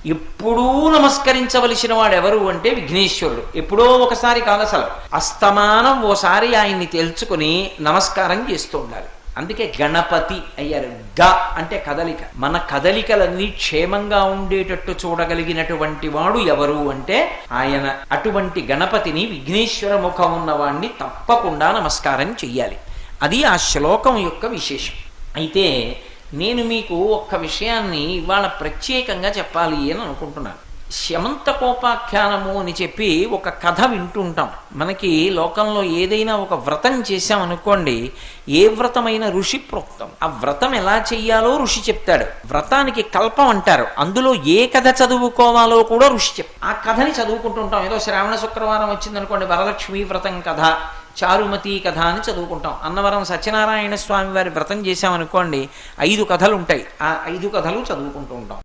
ఎప్పుడూ నమస్కరించవలసిన వాడు ఎవరు అంటే విఘ్నేశ్వరుడు. ఎప్పుడో ఒకసారి కాదు, అసలు అస్తమానం ఓసారి ఆయన్ని తెలుసుకుని నమస్కారం చేస్తూ ఉండాలి. అందుకే గణపతి అయ్యారు. గ అంటే కదలిక. మన కదలికలన్నీ క్షేమంగా ఉండేటట్టు చూడగలిగినటువంటి వాడు ఎవరు అంటే ఆయన. అటువంటి గణపతిని, విఘ్నేశ్వర ముఖం ఉన్నవాణ్ణి తప్పకుండా నమస్కారం చెయ్యాలి. అది ఆ శ్లోకం యొక్క విశేషం. అయితే నేను మీకు ఒక్క విషయాన్ని ఇవాళ ప్రత్యేకంగా చెప్పాలి అని అనుకుంటున్నాను. శమంతకోపాఖ్యానము అని చెప్పి ఒక కథ వింటుంటాం. మనకి లోకంలో ఏదైనా ఒక వ్రతం చేశామనుకోండి, ఏ వ్రతమైన ఋషి ప్రోక్తం. ఆ వ్రతం ఎలా చెయ్యాలో ఋషి చెప్తాడు. వ్రతానికి కల్పం అంటారు. అందులో ఏ కథ చదువుకోవాలో కూడా ఋషి చెప్తాడు. ఆ కథని చదువుకుంటుంటాం. ఏదో శ్రావణ శుక్రవారం వచ్చిందనుకోండి, వరలక్ష్మీ వ్రతం కథ, చారుమతి కథ అని చదువుకుంటాం. అన్నవరం సత్యనారాయణ స్వామి వారి వ్రతం చేశామనుకోండి, 5 కథలు ఉంటాయి. ఆ 5 కథలు చదువుకుంటూ ఉంటాం.